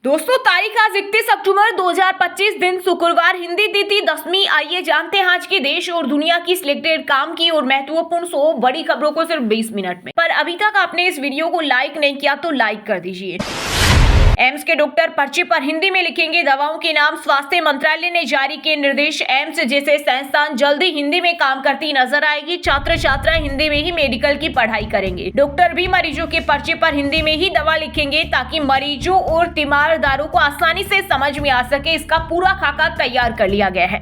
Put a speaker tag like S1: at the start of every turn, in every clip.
S1: दोस्तों, तारीख आज 31 अक्टूबर 2025 दिन शुक्रवार, हिंदी तिथि 10वीं। आइए जानते हैं आज के देश और दुनिया की सिलेक्टेड काम की और महत्वपूर्ण 100 बड़ी खबरों को सिर्फ 20 मिनट में। पर अभी तक आपने इस वीडियो को लाइक नहीं किया तो लाइक कर दीजिए। एम्स के डॉक्टर पर्ची पर हिंदी में लिखेंगे दवाओं के नाम। स्वास्थ्य मंत्रालय ने जारी किए निर्देश। एम्स जैसे संस्थान जल्दी हिंदी में काम करती नजर आएगी। छात्र छात्राएं हिंदी में ही मेडिकल की पढ़ाई करेंगे। डॉक्टर भी मरीजों के पर्चे पर हिंदी में ही दवा लिखेंगे ताकि मरीजों और तीमारदारों को आसानी से समझ में आ सके। इसका पूरा खाका तैयार कर लिया गया है।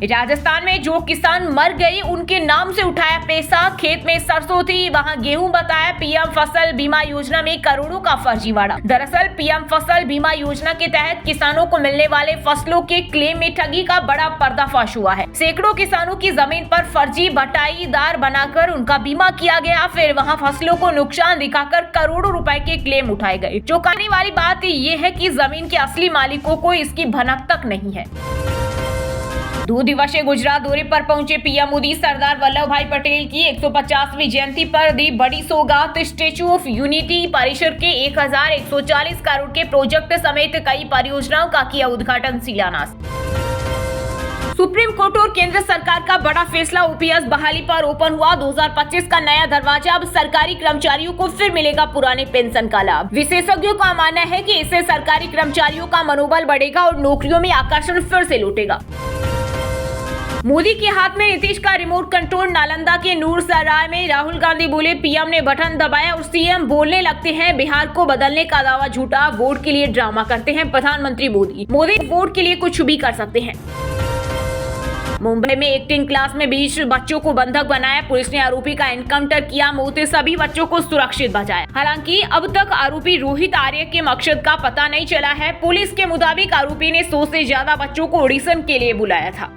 S1: राजस्थान में जो किसान मर गए उनके नाम से उठाया पैसा। खेत में सरसों थी, वहां गेहूं बताया। पीएम फसल बीमा योजना में करोड़ों का फर्जीवाड़ा। दरअसल पीएम फसल बीमा योजना के तहत किसानों को मिलने वाले फसलों के क्लेम में ठगी का बड़ा पर्दाफाश हुआ है। सैकड़ों किसानों की जमीन पर फर्जी बटाईदार बनाकर उनका बीमा किया गया। फिर वहां फसलों को नुकसान दिखाकर करोड़ों रुपए के क्लेम उठाए गए। चौंकाने वाली बात ये है कि जमीन के असली मालिकों को इसकी भनक तक नहीं है। 2 दिवसीय गुजरात दौरे पर पहुंचे पीएम मोदी सरदार वल्लभ भाई पटेल की 150वीं जयंती पर दी बड़ी सौगात। स्टैच्यू ऑफ यूनिटी परिसर के 1140 करोड़ के प्रोजेक्ट समेत कई परियोजनाओं का किया उद्घाटन शिलान्यास। सुप्रीम कोर्ट और केंद्र सरकार का बड़ा फैसला। ओपीएस बहाली पर ओपन हुआ 2025 का नया दरवाजा। अब सरकारी कर्मचारियों को फिर मिलेगा पुराने पेंशन का लाभ। विशेषज्ञों का मानना है कि इससे सरकारी कर्मचारियों का मनोबल बढ़ेगा और नौकरियों में आकर्षण फिर से लौटेगा। मोदी के हाथ में नीतीश का रिमोट कंट्रोल। नालंदा के नूरसराय में राहुल गांधी बोले, पीएम ने बटन दबाया और सीएम बोलने लगते हैं। बिहार को बदलने का दावा झूठा, वोट के लिए ड्रामा करते हैं प्रधानमंत्री मोदी वोट के लिए कुछ भी कर सकते हैं। मुंबई में एक्टिंग क्लास में 20 बच्चों को बंधक बनाया। पुलिस ने आरोपी का एनकाउंटर किया। मौत सभी बच्चों को सुरक्षित बचाया। हालांकि अब तक आरोपी रोहित आर्य के मकसद का पता नहीं चला है। पुलिस के मुताबिक आरोपी ने 100 से ज्यादा बच्चों को ऑडिशन के लिए बुलाया था।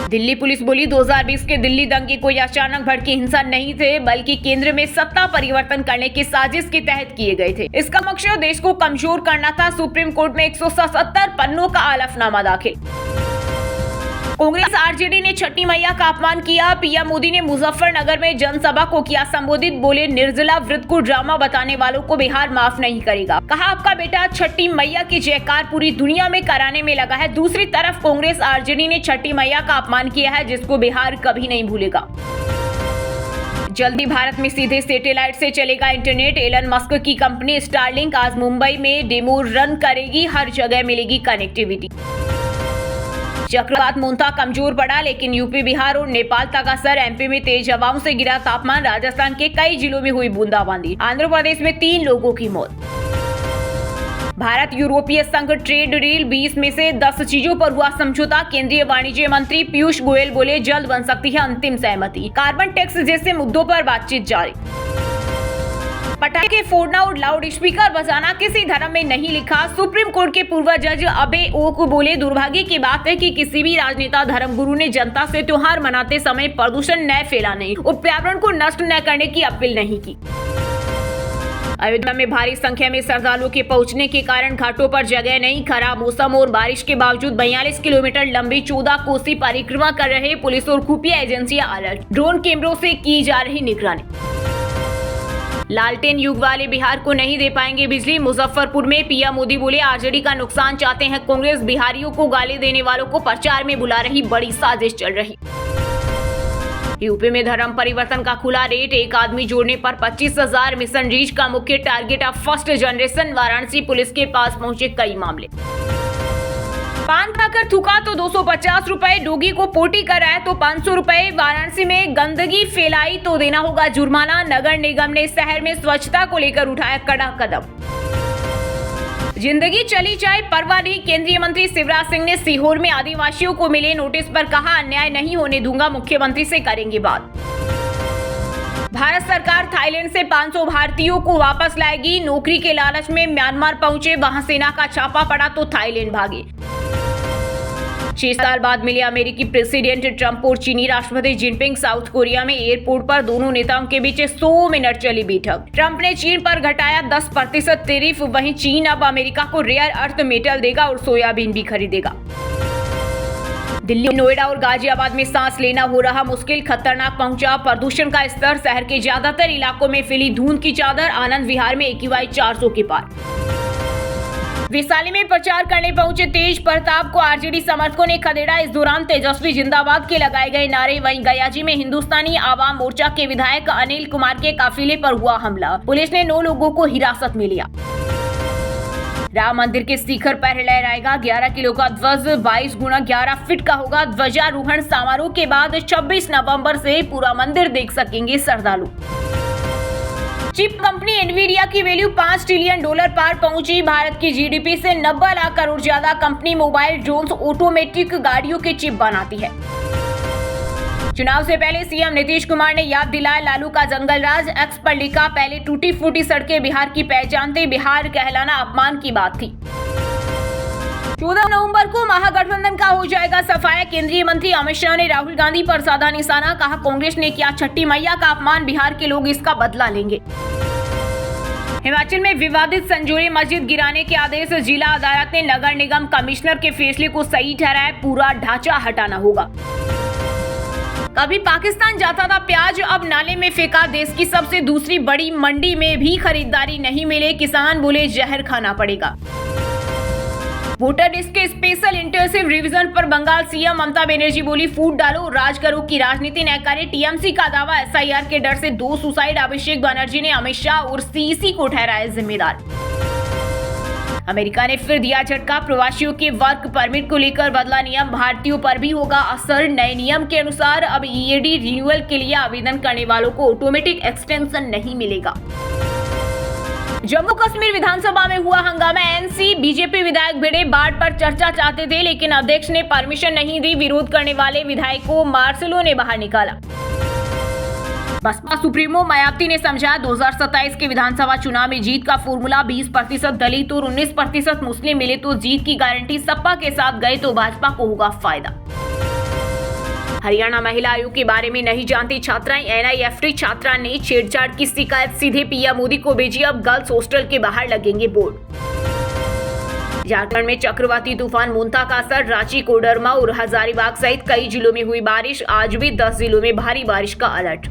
S1: दिल्ली पुलिस बोली, 2020 के दिल्ली दंगे कोई अचानक भड़की हिंसा नहीं थे, बल्कि केंद्र में सत्ता परिवर्तन करने की साजिश के तहत किए गए थे। इसका मकसद देश को कमजोर करना था। सुप्रीम कोर्ट में 177 पन्नों का हलफनामा दाखिल। कांग्रेस आरजेडी ने छठी मैया का अपमान किया। पीएम मोदी ने मुजफ्फरनगर में जनसभा को किया संबोधित। बोले, निर्जला व्रत को ड्रामा बताने वालों को बिहार माफ नहीं करेगा। कहा, आपका बेटा छठी मैया की जयकार पूरी दुनिया में कराने में लगा है। दूसरी तरफ कांग्रेस आरजेडी ने छठी मैया का अपमान किया है, जिसको बिहार कभी नहीं भूलेगा। जल्दी भारत में सीधे सैटेलाइट से चलेगा इंटरनेट। एलन मस्क की कंपनी स्टारलिंक आज मुंबई में डेमो रन करेगी। हर जगह मिलेगी कनेक्टिविटी। चक्रवात मोंथा कमजोर पड़ा, लेकिन यूपी, बिहार और नेपाल तक असर। एमपी में तेज हवाओं से गिरा तापमान। राजस्थान के कई जिलों में हुई बूंदाबांदी। आंध्र प्रदेश में 3 लोगों की मौत। भारत यूरोपीय संघ ट्रेड डील 20 में से 10 चीजों पर हुआ समझौता। केंद्रीय वाणिज्य मंत्री पीयूष गोयल बोले, जल्द बन सकती है अंतिम सहमति। कार्बन टैक्स जैसे मुद्दों पर बातचीत जारी। पटाखे फोड़ना और लाउड स्पीकर बजाना किसी धर्म में नहीं लिखा। सुप्रीम कोर्ट के पूर्व जज अबे ओक बोले, दुर्भाग्य की बात है कि किसी भी राजनेता धर्मगुरु ने जनता से त्योहार मनाते समय प्रदूषण न फैलाने और पर्यावरण को नष्ट न करने की अपील नहीं की। अयोध्या में भारी संख्या में श्रद्धालुओं के पहुंचने के कारण घाटों पर जगह नहीं। खराब मौसम और बारिश के बावजूद 42 किलोमीटर लंबी 14 कोसी परिक्रमा कर रहे पुलिस और खुफिया एजेंसियां अलर्ट। ड्रोन कैमरों से की जा रही निगरानी। लालटेन युग वाले बिहार को नहीं दे पाएंगे बिजली। मुजफ्फरपुर में पीएम मोदी बोले, आरजेडी का नुकसान चाहते हैं कांग्रेस। बिहारियों को गाली देने वालों को प्रचार में बुला रही, बड़ी साजिश चल रही। यूपी में धर्म परिवर्तन का खुला रेट। एक आदमी जोड़ने पर 25,000। मिशन रीच का मुख्य टारगेट अब फर्स्ट जनरेशन। वाराणसी पुलिस के पास पहुंचे कई मामले। पान खाकर थूका तो 250 रुपए। डोगी को पोटी कराया तो 500 रुपए। वाराणसी में गंदगी फैलाई तो देना होगा जुर्माना। नगर निगम ने शहर में स्वच्छता को लेकर उठाया कड़ा कदम। जिंदगी चली जाए परवाह नहीं। केंद्रीय मंत्री शिवराज सिंह ने सीहोर में आदिवासियों को मिले नोटिस पर कहा, अन्याय नहीं होने दूंगा, मुख्यमंत्री से करेंगे बात। भारत सरकार थाईलैंड से 500 भारतीयों को वापस लाएगी। नौकरी के लालच में म्यांमार पहुंचे, वहां सेना का छापा पड़ा तो थाईलैंड भागे। 6 साल बाद मिले अमेरिकी प्रेसिडेंट ट्रंप और चीनी राष्ट्रपति जिनपिंग। साउथ कोरिया में एयरपोर्ट पर दोनों नेताओं के बीच 100 मिनट चली बैठक। ट्रंप ने चीन पर घटाया 10% टैरिफ। वहीं चीन अब अमेरिका को रेयर अर्थ मेटल देगा और सोयाबीन भी खरीदेगा। दिल्ली, नोएडा और गाजियाबाद में सांस लेना हो रहा मुश्किल, खतरनाक पहुंचा प्रदूषण का स्तर। शहर के ज्यादातर इलाकों में फैली धुंध की चादर। आनंद विहार में AQI 400 के पार। वैशाली में प्रचार करने पहुंचे तेज प्रताप को आरजेडी समर्थकों ने खदेड़ा। इस दौरान तेजस्वी जिंदाबाद के लगाए गए नारे। वहीं गयाजी में हिंदुस्तानी आवाम मोर्चा के विधायक अनिल कुमार के काफिले पर हुआ हमला। पुलिस ने 9 लोगों को हिरासत में लिया। राम मंदिर के शिखर पर लहराएगा 11 किलो का ध्वज। 22 गुणा 11 फीट का होगा ध्वजारोहण। समारोह के बाद 26 नवंबर से पूरा मंदिर देख सकेंगे श्रद्धालु। चिप कंपनी एनवीडिया की वैल्यू $5 ट्रिलियन पार पहुंची। भारत की जीडीपी से 90 लाख करोड़ ज्यादा। कंपनी मोबाइल, ड्रोन्स, ऑटोमेटिक गाड़ियों के चिप बनाती है। चुनाव से पहले सीएम नीतीश कुमार ने याद दिलाया लालू का जंगल राज। एक्स पर लिखा, पहले टूटी फूटी सड़कें बिहार की पहचान थी, बिहार कहलाना अपमान की बात थी। 14 नवंबर को महागठबंधन का हो जाएगा सफाया। केंद्रीय मंत्री अमित शाह ने राहुल गांधी पर साधा निशाना। कहा, कांग्रेस ने किया छठी मैया का अपमान, बिहार के लोग इसका बदला लेंगे। हिमाचल में विवादित संजोरी मस्जिद गिराने के आदेश। जिला अदालत ने नगर निगम कमिश्नर के फैसले को सही ठहराया। पूरा ढांचा हटाना होगा। कभी पाकिस्तान जाता था प्याज, अब नाले में फेंका। देश की सबसे दूसरी बड़ी मंडी में भी खरीदारी नहीं मिले। किसान बोले जहर खाना पड़ेगा। वोटर लिस्ट के स्पेशल इंटेंसिव रिवीजन पर बंगाल सीएम ममता बनर्जी बोली, फूट डालो, राज करो की राजनीति न करे। टीएमसी का दावा, SIR के डर से 2 सुसाइड। अभिषेक बनर्जी ने अमित शाह और CEC को ठहराया जिम्मेदार। अमेरिका ने फिर दिया झटका। प्रवासियों के वर्क परमिट को लेकर बदला नियम। भारतीयों पर भी होगा असर। नए नियम के अनुसार अब EAD रिन्यूअल के लिए आवेदन करने वालों को ऑटोमेटिक एक्सटेंशन नहीं मिलेगा। जम्मू कश्मीर विधानसभा में हुआ हंगामा। NC बीजेपी विधायक भिड़े। बाढ़ पर चर्चा चाहते थे, लेकिन अध्यक्ष ने परमिशन नहीं दी। विरोध करने वाले विधायक को मार्शलों ने बाहर निकाला। बसपा सुप्रीमो मायावती ने समझा 2027 के विधानसभा चुनाव में जीत का फॉर्मूला। 20% दलित और 19% मुस्लिम मिले तो जीत की गारंटी। सपा के साथ गए तो भाजपा को होगा फायदा। हरियाणा महिला आयोग के बारे में नहीं जानती छात्राएं। NIFT छात्रा ने छेड़छाड़ की शिकायत सीधे PM मोदी को भेजी। अब गर्ल्स हॉस्टल के बाहर लगेंगे बोर्ड। झारखंड में चक्रवाती तूफान मोंता का असर। रांची, कोडरमा और हजारीबाग सहित कई जिलों में हुई बारिश। आज भी 10 जिलों में भारी बारिश का अलर्ट।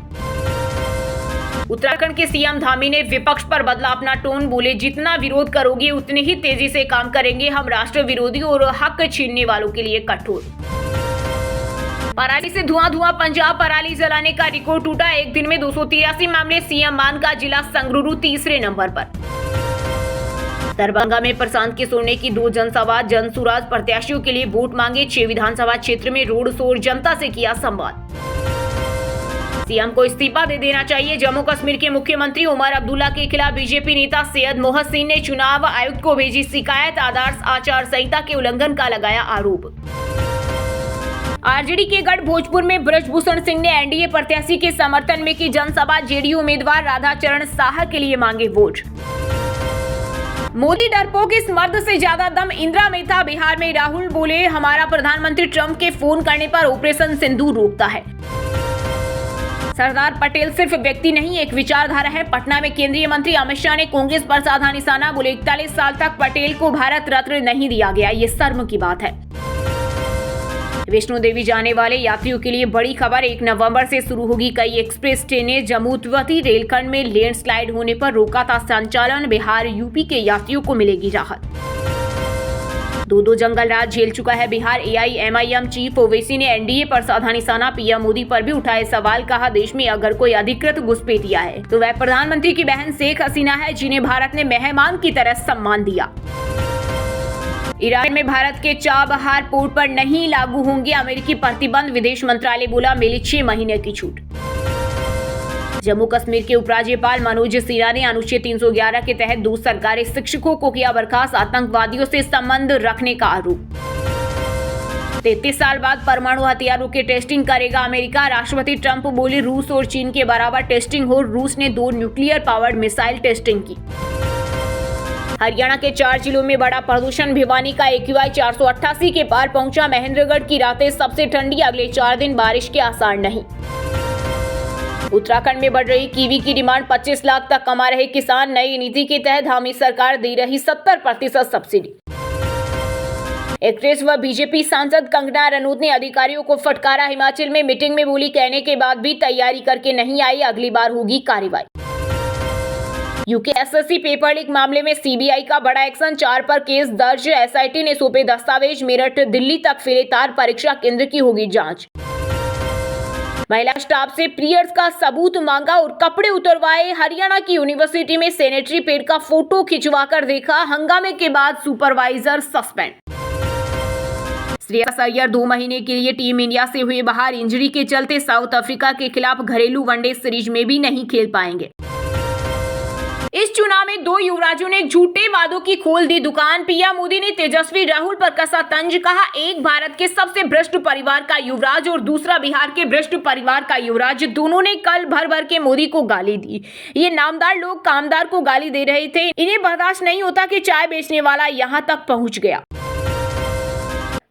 S1: उत्तराखंड के CM धामी ने विपक्ष पर बदला अपना टोन। बोले, जितना विरोध करोगे उतनी ही तेजी से काम करेंगे। हम राष्ट्र विरोधी और हक छीनने वालों के लिए कठोर। पराली से धुआं। पंजाब पराली जलाने का रिकॉर्ड टूटा। एक दिन में 283 मामले। CM मान का जिला संगरूर तीसरे नंबर पर। दरभंगा में प्रशांत किशोर ने की 2 जनसभा। जनसुराज प्रत्याशियों के लिए वोट मांगे। 6 विधानसभा क्षेत्र में रोड शो, जनता से किया संवाद। CM को इस्तीफा दे देना चाहिए। जम्मू कश्मीर के मुख्यमंत्री उमर अब्दुल्ला के खिलाफ बीजेपी नेता सैयद मोहसिन ने चुनाव आयुक्त को भेजी शिकायत। आदर्श आचार संहिता के उल्लंघन का लगाया आरोप। आरजेडी के गढ़ भोजपुर में ब्रजभूषण सिंह ने NDA प्रत्याशी के समर्थन में की जनसभा। JDU उम्मीदवार राधाचरण साहा के लिए मांगे वोट। मोदी डरपोक, इस मर्द से ज्यादा दम इंदिरा में था। बिहार में राहुल बोले, हमारा प्रधानमंत्री ट्रंप के फोन करने पर ऑपरेशन सिंदूर रोकता है। सरदार पटेल सिर्फ व्यक्ति नहीं, एक विचारधारा है। पटना में केंद्रीय मंत्री अमित शाह ने कांग्रेस पर साधा निशाना। बोले, 41 साल तक पटेल को भारत रत्न नहीं दिया गया, ये शर्म की बात है। वैष्णो देवी जाने वाले यात्रियों के लिए बड़ी खबर। 1 नवंबर से शुरू होगी कई एक्सप्रेस ट्रेनें। जम्मू-तवी रेलखंड में लैंडस्लाइड होने पर रोका था संचालन। बिहार, यूपी के यात्रियों को मिलेगी राहत। 2 जंगल राज झेल चुका है बिहार। AIMIM चीफ ओवैसी ने NDA पर साधा निशाना। PM मोदी पर भी उठाए सवाल। कहा, देश में अगर कोई अधिकृत घुसपैठिया है तो वह प्रधानमंत्री की बहन शेख हसीना है, जिन्हें भारत ने मेहमान की तरह सम्मान दिया। ईरान में भारत के चाबहार पोर्ट पर नहीं लागू होंगे अमेरिकी प्रतिबंध। विदेश मंत्रालय बोला, मिली 6 महीने की छूट। जम्मू कश्मीर के उपराज्यपाल मनोज सिन्हा ने अनुच्छेद 311 के तहत 2 सरकारी शिक्षकों को किया बर्खास्त। आतंकवादियों से संबंध रखने का आरोप। 33 साल बाद परमाणु हथियारों की टेस्टिंग करेगा अमेरिका। राष्ट्रपति ट्रंप बोले, रूस और चीन के बराबर टेस्टिंग हो। रूस ने 2 न्यूक्लियर पावर्ड मिसाइल टेस्टिंग की। हरियाणा के 4 जिलों में बड़ा प्रदूषण। भिवानी का AQI 488 के पार पहुंचा। महेंद्रगढ़ की रातें सबसे ठंडी। अगले 4 दिन बारिश के आसार नहीं। उत्तराखंड में बढ़ रही कीवी की डिमांड। 25 लाख तक कमा रहे किसान। नई नीति के तहत हामी सरकार दे रही 70% सब्सिडी। एक्ट्रेस व बीजेपी सांसद कंगना रनौत ने अधिकारियों को फटकारा। हिमाचल में मीटिंग में बोली, कहने के बाद भी तैयारी करके नहीं आई, अगली बार होगी कार्रवाई। यूके एसएससी पेपर लीक मामले में सीबीआई का बड़ा एक्शन, 4 पर केस दर्ज। एसआईटी ने सौंपे दस्तावेज। मेरठ दिल्ली तक फैले तार, परीक्षा केंद्र की होगी जांच। महिला स्टाफ से पीरियड्स का सबूत मांगा और कपड़े उतरवाए। हरियाणा की यूनिवर्सिटी में सैनिटरी पैड का फोटो खिंचवाकर देखा, हंगामे के बाद सुपरवाइजर सस्पेंड। श्रेयस अय्यर 2 महीने के लिए टीम इंडिया से हुए बाहर। इंजरी के चलते साउथ अफ्रीका के खिलाफ घरेलू वनडे सीरीज में भी नहीं खेल पाएंगे। इस चुनाव में 2 युवराजों ने झूठे वादों की खोल दी दुकान। पीएम मोदी ने तेजस्वी राहुल पर कसा तंज, कहा एक भारत के सबसे भ्रष्ट परिवार का युवराज और दूसरा बिहार के भ्रष्ट परिवार का युवराज। दोनों ने कल भर भर के मोदी को गाली दी। ये नामदार लोग कामदार को गाली दे रहे थे। इन्हें बर्दाश्त नहीं होता कि चाय बेचने वाला यहाँ तक पहुँच गया।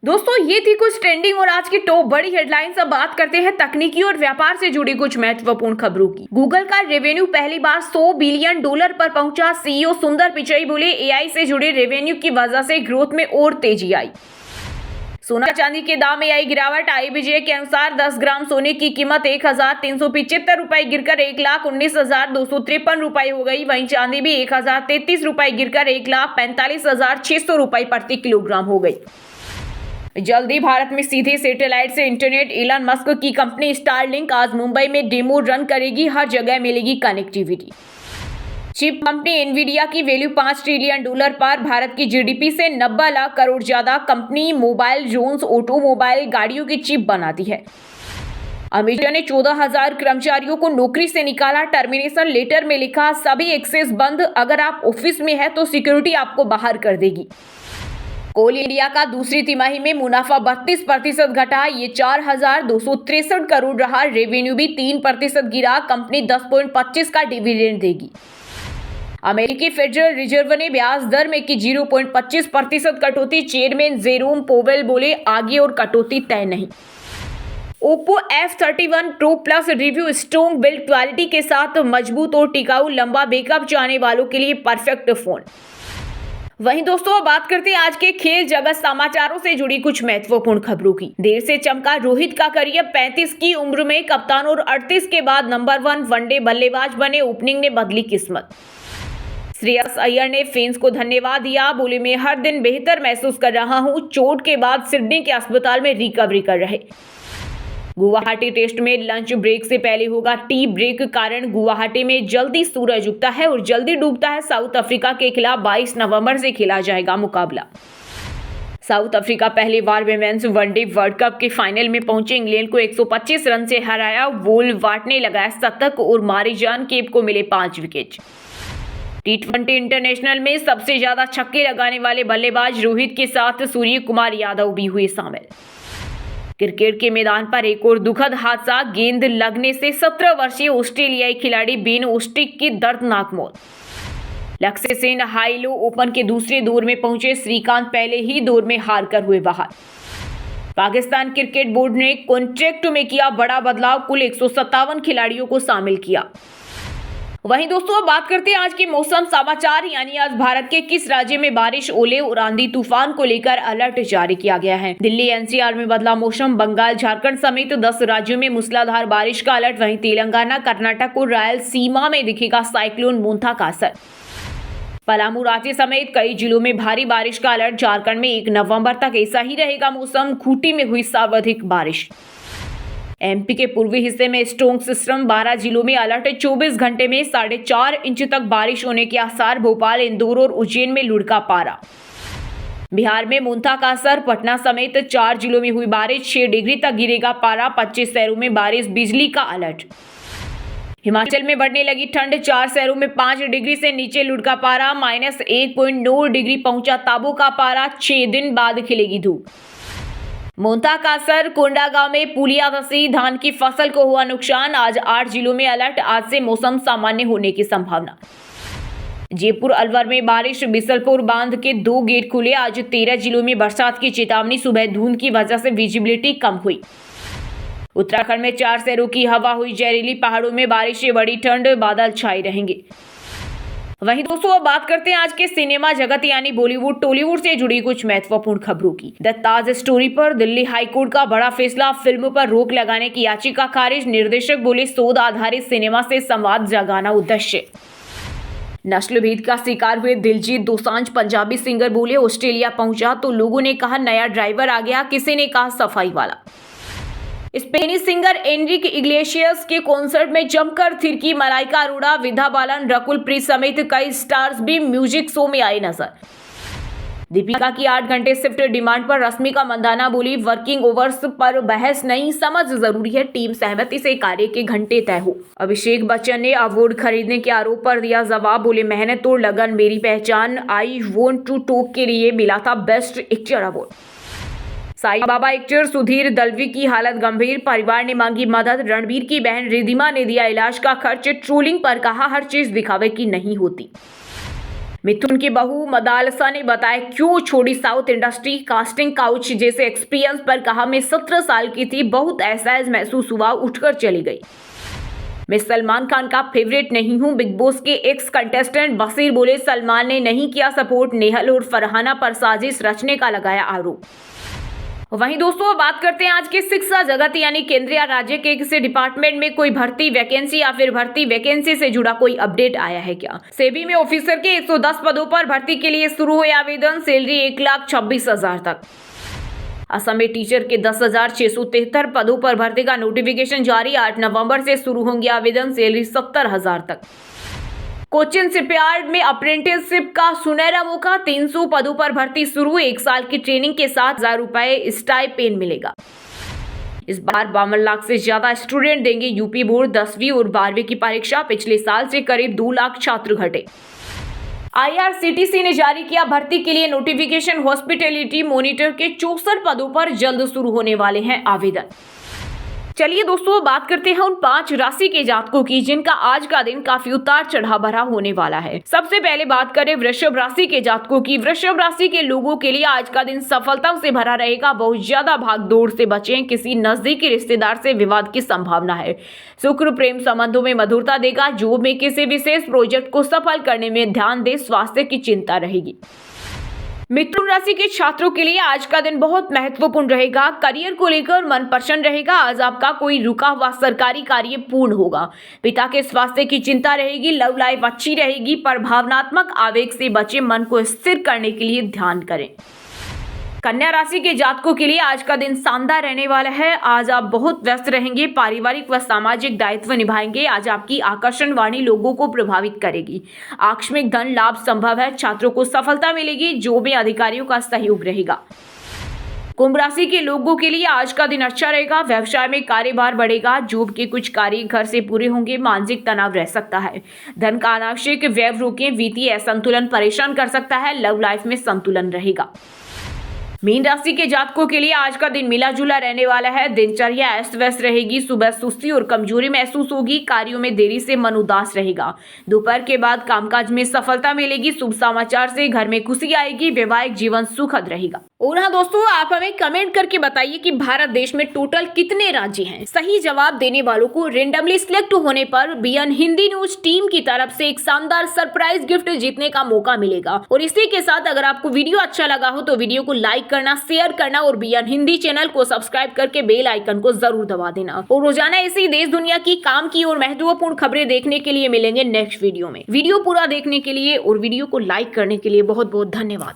S1: दोस्तों, ये थी कुछ ट्रेंडिंग और आज की टॉप बड़ी हेडलाइंस। अब बात करते हैं तकनीकी और व्यापार से जुड़ी कुछ महत्वपूर्ण खबरों की। गूगल का रेवेन्यू पहली बार $100 बिलियन पर पहुंचा। सीईओ सुंदर पिचई बोले, एआई से जुड़े रेवेन्यू की वजह से ग्रोथ में और तेजी आई। सोना चांदी के दाम में आई गिरावट। IBJ के अनुसार 10 ग्राम सोने की कीमत 1,375 रुपए गिरकर 1,19,253 रुपए हो गई। वहीं चांदी भी 1,033 रुपए गिरकर 1,45,600 रुपए प्रति किलोग्राम हो गई। जल्दी भारत में सीधे सैटेलाइट से इंटरनेट। इलन मस्क की कंपनी स्टारलिंक आज मुंबई में डेमो रन करेगी। हर जगह मिलेगी कनेक्टिविटी। चिप कंपनी एनवीडिया की वैल्यू $5 ट्रिलियन पर। भारत की जीडीपी से 90 लाख करोड़ ज्यादा। कंपनी मोबाइल, ड्रोन्स, ऑटोमोबाइल, गाड़ियों की चिप बनाती है। अमेरिका ने 14,000 कर्मचारियों को नौकरी से निकाला। टर्मिनेशन लेटर में लिखा, सभी एक्सेस बंद। अगर आप ऑफिस में है तो सिक्योरिटी आपको बाहर कर देगी। कोल इंडिया का दूसरी तिमाही में मुनाफा 32% घटा। ये 4,263 करोड़ रहा। रेवेन्यू भी 3% गिरा। कंपनी 10.25 का डिविडेंड देगी। अमेरिकी फेडरल रिजर्व ने ब्याज दर में की 0.25% कटौती। चेयरमैन जेरोम पोवेल बोले, आगे और कटौती तय नहीं। Oppo F31 Pro Plus review, strong build quality के साथ मजबूत और टिकाऊ, लंबा बैकअप चाहने वालों के लिए परफेक्ट फोन। वहीं दोस्तों, अब बात करते हैं आज के खेल जगत समाचारों से जुड़ी कुछ महत्वपूर्ण खबरों की। देर से चमका रोहित का करियर। 35 की उम्र में कप्तान और 38 के बाद नंबर 1 वनडे बल्लेबाज बने। ओपनिंग ने बदली किस्मत। श्रेयस अय्यर ने फैंस को धन्यवाद दिया। बोले, मैं हर दिन बेहतर महसूस कर रहा हूं। चोट के बाद सिडनी के अस्पताल में रिकवरी कर रहे। गुवाहाटी टेस्ट में लंच ब्रेक से पहले होगा टी ब्रेक। कारण गुवाहाटी में जल्दी सूरज उगता है और जल्दी डूबता है। साउथ अफ्रीका के खिलाफ 22 नवंबर से खेला जाएगा मुकाबला। साउथ अफ्रीका पहली बार वुमेन्स वनडे वर्ल्ड कप के फाइनल में पहुंचे। इंग्लैंड को 125 रन से हराया। वोल वाट ने लगाया शतक और मारिजान केप को मिले 5 विकेट। T20 इंटरनेशनल में सबसे ज्यादा छक्के लगाने वाले बल्लेबाज रोहित के साथ सूर्य कुमार यादव भी हुए शामिल। क्रिकेट के मैदान पर एक और दुखद हादसा। गेंद लगने से 17 वर्षीय ऑस्ट्रेलियाई खिलाड़ी बेन स्टोक्स की दर्दनाक मौत। लक्ष्य सेन हाईलो ओपन के दूसरे दौर में पहुंचे। श्रीकांत पहले ही दौर में हार कर हुए बाहर। पाकिस्तान क्रिकेट बोर्ड ने कॉन्ट्रैक्ट में किया बड़ा बदलाव। कुल 157 खिलाड़ियों को शामिल किया। वहीं दोस्तों, अब बात करते हैं आज के मौसम समाचार। यानी आज भारत के किस राज्य में बारिश, ओले और आंधी तूफान को लेकर अलर्ट जारी किया गया है। दिल्ली NCR में बदला मौसम। बंगाल, झारखंड समेत 10 राज्यों में मूसलाधार बारिश का अलर्ट। वहीं तेलंगाना, कर्नाटक और रायलसीमा में दिखेगा साइक्लोन मोंथा का असर। पलामू, रांची समेत कई जिलों में भारी बारिश का अलर्ट। झारखंड में 1 नवंबर तक ऐसा ही रहेगा मौसम। खूंटी में हुई सर्वाधिक बारिश। MP के पूर्वी हिस्से में स्ट्रॉन्ग सिस्टम। 12 जिलों में अलर्ट। 24 घंटे में 4.5 इंच तक बारिश होने के आसार। भोपाल, इंदौर और उज्जैन में लुढ़का पारा। बिहार में मोंथा का असर। पटना समेत 4 जिलों में हुई बारिश। 6 डिग्री तक गिरेगा पारा। 25 शहरों में बारिश, बिजली का अलर्ट। हिमाचल में बढ़ने लगी ठंड। 4 शहरों में 5 डिग्री से नीचे लुढ़का पारा। -1.9 डिग्री पहुंचा ताबो का पारा। 6 दिन बाद खिलेगी धूप। मोंथा का असर। कोंडागांव में पुलिया धसी। धान की फसल को हुआ नुकसान। आज 8 जिलों में अलर्ट। आज से मौसम सामान्य होने की संभावना। जयपुर, अलवर में बारिश। बिसलपुर बांध के 2 गेट खुले। आज 13 जिलों में बरसात की चेतावनी। सुबह धुंध की वजह से विजिबिलिटी कम हुई। उत्तराखंड में 4 शहरों की हवा हुई जहरीली। पहाड़ों में बारिश से बड़ी ठंड। बादल छाए रहेंगे। वहीं दोस्तों अब बात करते हैं आज के सिनेमा जगत यानी बॉलीवुड टॉलीवुड से जुड़ी कुछ महत्वपूर्ण खबरों की। द ताज स्टोरी पर दिल्ली हाईकोर्ट का बड़ा फैसला, फिल्म पर रोक लगाने की याचिका खारिज, निर्देशक बोले शोध आधारित सिनेमा से संवाद जगाना उद्देश्य। नस्लभेद का शिकार हुए दिलजीत दोसांझ पंजाबी सिंगर बोले ऑस्ट्रेलिया पहुंचा तो लोगों ने कहा नया ड्राइवर आ गया, किसी ने कहा सफाई वाला। स्पेनिश सिंगर एनरिक इग्लेशियस के कॉन्सर्ट में जमकर थिरकी मलाइका अरोड़ा, विद्या बालन, रकुल प्रीत समेत कई स्टार्स भी म्यूजिक शो में आए नजर। दीपिका की 8 घंटे शिफ्ट डिमांड पर रश्मिका मंदाना बोली वर्किंग ओवर्स पर बहस नहीं, समझ जरूरी है, टीम सहमति से कार्य के घंटे तय हो। अभिषेक बच्चन ने अवार्ड खरीदने के आरोप पर दिया जवाब, बोले मेहनत और लगन मेरी पहचान, आई वॉन्ट टू टॉक के लिए मिला था best actor award. Sai Baba actor Sudhir Dalvi की हालत गंभीर, परिवार ने मांगी मदद, रणबीर की बहन रिधिमा ने दिया इलाज का खर्च, ट्रोलिंग पर कहा हर चीज दिखावे की नहीं होती। मिथुन की बहू मदालसा ने बताया क्यों छोड़ी साउथ इंडस्ट्री, कास्टिंग काउच जैसे एक्सपीरियंस पर कहा मैं 17 साल की थी, बहुत एहसास महसूस हुआ, उठकर चली गई। मैं सलमान खान का फेवरेट नहीं हूं, बिग बॉस के एक्स कंटेस्टेंट बशीर बोले सलमान ने नहीं किया सपोर्ट, नेहल और फरहाना पर साजिश रचने का लगाया आरोप। वहीं दोस्तों बात करते हैं आज के शिक्षा जगत यानी केंद्र या राज्य के किसी डिपार्टमेंट में कोई भर्ती वैकेंसी या फिर भर्ती वैकेंसी से जुड़ा कोई अपडेट आया है क्या। सेबी में ऑफिसर के 110 पदों पर भर्ती के लिए शुरू हुए आवेदन, सैलरी 1,26,000 तक। असम में टीचर के 10,673 पदों पर भर्ती का नोटिफिकेशन जारी, 8 नवंबर से शुरू होंगे आवेदन, सैलरी 70,000 तक। कोचिन शिपयार्ड में अप्रेंटिसशिप का सुनहरा मौका, 300 पदों पर भर्ती शुरू, 1 साल की ट्रेनिंग के साथ 1,000 रुपए स्टाइपेंड मिलेगा। इस बार 52 लाख से ज्यादा स्टूडेंट देंगे यूपी बोर्ड 10वीं और 12वीं की परीक्षा, पिछले साल से करीब 2 लाख छात्र घटे। IRCTC ने जारी किया भर्ती के लिए नोटिफिकेशन, हॉस्पिटैलिटी मॉनिटर के 64 पदों पर जल्द शुरू होने वाले हैं आवेदन। चलिए दोस्तों बात करते हैं उन 5 राशि के जातकों की जिनका आज का दिन काफी उतार चढ़ाव भरा होने वाला है। सबसे पहले बात करें वृषभ राशि के जातकों की। वृषभ राशि के लोगों के लिए आज का दिन सफलता से भरा रहेगा, बहुत ज्यादा भाग दौड़ से बचें, किसी नजदीकी रिश्तेदार से विवाद की संभावना है। शुक्र प्रेम संबंधों में मधुरता देगा, जॉब में किसी विशेष प्रोजेक्ट को सफल करने में ध्यान दे, स्वास्थ्य की चिंता रहेगी। मिथुन राशि के छात्रों के लिए आज का दिन बहुत महत्वपूर्ण रहेगा, करियर को लेकर मन प्रसन्न रहेगा, आज आपका कोई रुका हुआ सरकारी कार्य पूर्ण होगा। पिता के स्वास्थ्य की चिंता रहेगी, लव लाइफ अच्छी रहेगी, पर भावनात्मक आवेग से बचे, मन को स्थिर करने के लिए ध्यान करें। कन्या राशि के जातकों के लिए आज का दिन शानदार रहने वाला है, आज आप बहुत व्यस्त रहेंगे, पारिवारिक व सामाजिक दायित्व निभाएंगे, आज आपकी आकर्षण वाणी लोगों को प्रभावित करेगी, आकस्मिक धन लाभ संभव है, छात्रों को सफलता मिलेगी, जॉब में अधिकारियों का सहयोग रहेगा। कुंभ राशि के लोगों के लिए आज का दिन अच्छा रहेगा, व्यवसाय में कार्यभार बढ़ेगा, जॉब के कुछ कार्य घर से पूरे होंगे, मानसिक तनाव रह सकता है, धन का अनावश्यक व्यय रोकें, वित्तीय असंतुलन परेशान कर सकता है, लव लाइफ में संतुलन रहेगा। मीन राशि के जातकों के लिए आज का दिन मिला जुला रहने वाला है, दिनचर्या अस्त व्यस्त रहेगी, सुबह सुस्ती और कमजोरी महसूस होगी, कार्यों में देरी से मन उदास रहेगा, दोपहर के बाद कामकाज में सफलता मिलेगी, शुभ समाचार से घर में खुशी आएगी, वैवाहिक जीवन सुखद रहेगा। और हाँ दोस्तों आप हमें कमेंट करके बताइए कि भारत देश में टोटल कितने राज्य हैं। सही जवाब देने वालों को रेंडमली सिलेक्ट होने पर बीएन हिंदी न्यूज टीम की तरफ से एक शानदार सरप्राइज गिफ्ट जीतने का मौका मिलेगा। और इसी के साथ अगर आपको वीडियो अच्छा लगा हो तो वीडियो को लाइक करना, शेयर करना और बीएन हिंदी चैनल को सब्सक्राइब करके बेल आइकन को जरूर दबा देना। और रोजाना इसी देश दुनिया की काम की और महत्वपूर्ण खबरें देखने के लिए मिलेंगे नेक्स्ट वीडियो में। वीडियो पूरा देखने के लिए और वीडियो को लाइक करने के लिए बहुत बहुत धन्यवाद।